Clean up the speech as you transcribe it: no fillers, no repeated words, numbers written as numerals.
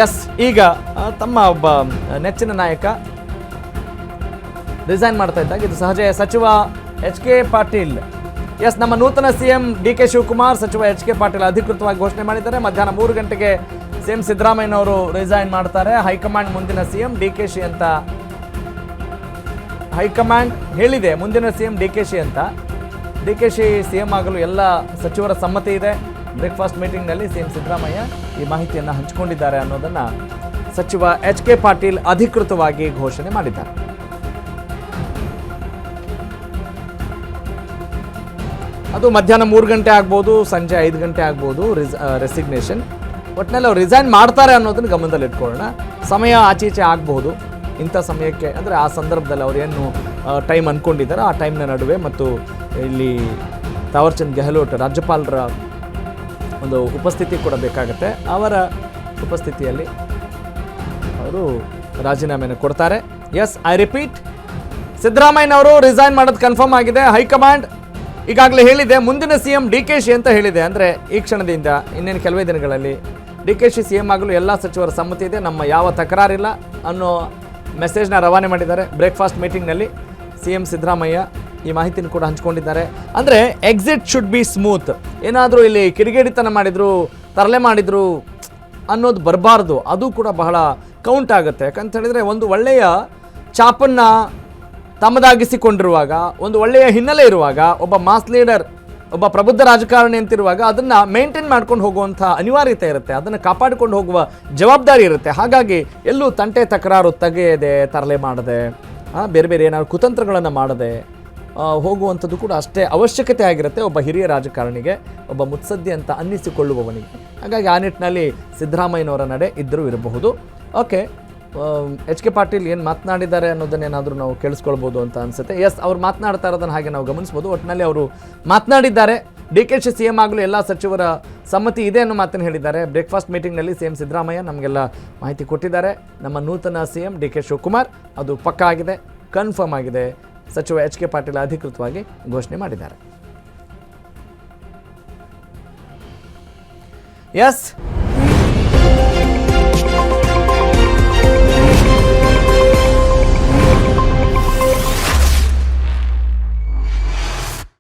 S, ಈಗ ತಮ್ಮ ಒಬ್ಬ ನೆಚ್ಚಿನ ನಾಯಕ ರಿಸೈನ್ ಮಾಡ್ತಾ ಇದ್ದಾಗ ಇದು ಸಹಜ. ಸಚಿವ ಎಚ್ ಕೆ ಪಾಟೀಲ್, ಎಸ್, ನಮ್ಮ ನೂತನ ಸಿಎಂ ಡಿ ಕೆ ಶಿವಕುಮಾರ್ ಸಚಿವ ಎಚ್ ಕೆ ಪಾಟೀಲ್ ಅಧಿಕೃತವಾಗಿ ಘೋಷಣೆ ಮಾಡಿದ್ದಾರೆ. ಮಧ್ಯಾಹ್ನ 3 ಗಂಟೆಗೆ ಸಿಎಂ ಸಿದ್ದರಾಮಯ್ಯನವರು ರಿಸೈನ್ ಮಾಡ್ತಾರೆ. ಹೈಕಮಾಂಡ್ ಮುಂದಿನ ಸಿಎಂ ಡಿ ಕೆ ಶಿ ಅಂತ ಹೈಕಮಾಂಡ್ ಹೇಳಿದೆ, ಮುಂದಿನ ಸಿಎಂ ಡಿ ಕೆ ಶಿ ಅಂತ. ಡಿ ಕೆ ಶಿ ಸಿಎಂ ಆಗಲು ಎಲ್ಲ ಸಚಿವರ ಸಮ್ಮತಿ ಇದೆ. ಬ್ರೇಕ್ಫಾಸ್ಟ್ ಮೀಟಿಂಗ್ನಲ್ಲಿ ಸಿಎಂ ಸಿದ್ದರಾಮಯ್ಯ ಈ ಮಾಹಿತಿಯನ್ನು ಹಂಚಿಕೊಂಡಿದ್ದಾರೆ ಅನ್ನೋದನ್ನು ಸಚಿವ ಎಚ್ ಕೆ ಪಾಟೀಲ್ ಅಧಿಕೃತವಾಗಿ ಘೋಷಣೆ ಮಾಡಿದ್ದಾರೆ. ಅದು ಮಧ್ಯಾಹ್ನ 3 ಗಂಟೆ ಆಗ್ಬೋದು, ಸಂಜೆ 5 ಗಂಟೆ ಆಗ್ಬೋದು ರೆಸಿಗ್ನೇಷನ್. ಒಟ್ಟಿನಲ್ಲಿ ಅವ್ರು ರಿಸೈನ್ ಮಾಡ್ತಾರೆ ಅನ್ನೋದನ್ನು ಗಮನದಲ್ಲಿ ಇಟ್ಕೊಳ್ಳೋಣ. ಸಮಯ ಆಚೀಚೆ ಆಗಬಹುದು. ಇಂಥ ಸಮಯಕ್ಕೆ ಅಂದರೆ ಆ ಸಂದರ್ಭದಲ್ಲಿ ಅವ್ರು ಏನು ಟೈಮ್ ಅಂದ್ಕೊಂಡಿದ್ದಾರೆ ಆ ಟೈಮ್ನ ನಡುವೆ ಮತ್ತು ಇಲ್ಲಿ ತಾವರ್ಚಂದ್ ಗೆಹ್ಲೋಟ್ ರಾಜ್ಯಪಾಲರ ಒಂದು ಉಪಸ್ಥಿತಿ ಕೂಡ ಬೇಕಾಗುತ್ತೆ. ಅವರ ಉಪಸ್ಥಿತಿಯಲ್ಲಿ ಅವರು ರಾಜೀನಾಮೆಯನ್ನು ಕೊಡ್ತಾರೆ. ಎಸ್, ಐ ರಿಪೀಟ್, ಸಿದ್ದರಾಮಯ್ಯನವರು ರಿಸೈನ್ ಮಾಡೋದು ಕನ್ಫರ್ಮ್ ಆಗಿದೆ. ಹೈಕಮಾಂಡ್ ಈಗಾಗಲೇ ಹೇಳಿದೆ, ಮುಂದಿನ ಸಿಎಂ ಡಿ ಕೆ ಶಿ ಅಂತ ಹೇಳಿದೆ. ಅಂದರೆ ಈ ಕ್ಷಣದಿಂದ ಇನ್ನೇನು ಕೆಲವೇ ದಿನಗಳಲ್ಲಿ ಡಿ ಕೆ ಶಿ ಸಿಎಂ ಆಗಲು ಎಲ್ಲ ಸಚಿವರ ಸಮ್ಮತಿ ಇದೆ, ನಮ್ಮ ಯಾವ ತಕರಾರಿಲ್ಲ ಅನ್ನೋ ಮೆಸೇಜ್ನ ರವಾನೆ ಮಾಡಿದ್ದಾರೆ. ಬ್ರೇಕ್ಫಾಸ್ಟ್ ಮೀಟಿಂಗ್ನಲ್ಲಿ ಸಿಎಂ ಸಿದ್ದರಾಮಯ್ಯ ಈ ಮಾಹಿತಿಯನ್ನು ಕೂಡ ಹಂಚಿಕೊಂಡಿದ್ದಾರೆ. ಅಂದರೆ ಎಕ್ಸಿಟ್ ಶುಡ್ ಬಿ ಸ್ಮೂತ್. ಏನಾದರೂ ಇಲ್ಲಿ ಕಿಡಿಗೇಡಿತನ ಮಾಡಿದ್ರು, ತರಲೆ ಮಾಡಿದ್ರು ಅನ್ನೋದು ಬರಬಾರ್ದು. ಅದು ಕೂಡ ಬಹಳ ಕೌಂಟ್ ಆಗುತ್ತೆ. ಯಾಕಂತ ಹೇಳಿದರೆ ಒಂದು ಒಳ್ಳೆಯ ಚಾಪನ್ನು ತಮ್ಮದಾಗಿಸಿಕೊಂಡಿರುವಾಗ, ಒಂದು ಒಳ್ಳೆಯ ಹಿನ್ನೆಲೆ ಇರುವಾಗ, ಒಬ್ಬ ಮಾಸ್ ಲೀಡರ್, ಒಬ್ಬ ಪ್ರಬುದ್ಧ ರಾಜಕಾರಣಿ ಅಂತಿರುವಾಗ ಅದನ್ನು ಮೇಂಟೈನ್ ಮಾಡ್ಕೊಂಡು ಹೋಗುವಂಥ ಅನಿವಾರ್ಯತೆ ಇರುತ್ತೆ, ಅದನ್ನು ಕಾಪಾಡಿಕೊಂಡು ಹೋಗುವ ಜವಾಬ್ದಾರಿ ಇರುತ್ತೆ. ಹಾಗಾಗಿ ಎಲ್ಲೂ ತಂಟೆ ತಕರಾರು ತೆಗೆಯದೆ, ತರಲೆ ಮಾಡದೆ, ಬೇರೆ ಬೇರೆ ಏನಾದ್ರು ಕುತಂತ್ರಗಳನ್ನು ಮಾಡದೆ ಹೋಗುವಂಥದ್ದು ಕೂಡ ಅಷ್ಟೇ ಅವಶ್ಯಕತೆ ಆಗಿರುತ್ತೆ ಒಬ್ಬ ಹಿರಿಯ ರಾಜಕಾರಣಿಗೆ, ಒಬ್ಬ ಮುತ್ಸದ್ದಿ ಅಂತ ಅನ್ನಿಸಿಕೊಳ್ಳುವವನಿಗೆ. ಹಾಗಾಗಿ ಆ ನಿಟ್ಟಿನಲ್ಲಿ ಸಿದ್ದರಾಮಯ್ಯನವರ ನಡೆ ಇದ್ದರೂ ಇರಬಹುದು. ಓಕೆ, ಎಚ್ ಕೆ ಪಾಟೀಲ್ ಏನು ಮಾತನಾಡಿದ್ದಾರೆ ಅನ್ನೋದನ್ನೇನಾದರೂ ನಾವು ಕೇಳಿಸ್ಕೊಳ್ಬೋದು ಅಂತ ಅನಿಸುತ್ತೆ. ಎಸ್, ಅವ್ರು ಮಾತನಾಡ್ತಾ ಇರೋದನ್ನು ಹಾಗೆ ನಾವು ಗಮನಿಸ್ಬೋದು. ಒಟ್ಟಿನಲ್ಲಿ ಅವರು ಮಾತನಾಡಿದ್ದಾರೆ. ಡಿ ಕೆ ಶಿ ಸಿಎಂ ಆಗಲು ಎಲ್ಲ ಸಚಿವರ ಸಮ್ಮತಿ ಇದೆ ಅನ್ನೋ ಮಾತನ್ನು ಹೇಳಿದ್ದಾರೆ. ಬ್ರೇಕ್ಫಾಸ್ಟ್ ಮೀಟಿಂಗ್ನಲ್ಲಿ ಸಿಎಂ ಸಿದ್ದರಾಮಯ್ಯ ನಮಗೆಲ್ಲ ಮಾಹಿತಿ ಕೊಟ್ಟಿದ್ದಾರೆ. ನಮ್ಮ ನೂತನ ಸಿಎಂ ಡಿ ಕೆ ಶಿವಕುಮಾರ್ ಅದು ಪಕ್ಕಾ ಆಗಿದೆ, ಕನ್ಫರ್ಮ್ ಆಗಿದೆ. ಸಚಿವ ಎಚ್ ಕೆ ಪಾಟೀಲ್ ಅಧಿಕೃತವಾಗಿ ಘೋಷಣೆ ಮಾಡಿದ್ದಾರೆ. ಎಸ್.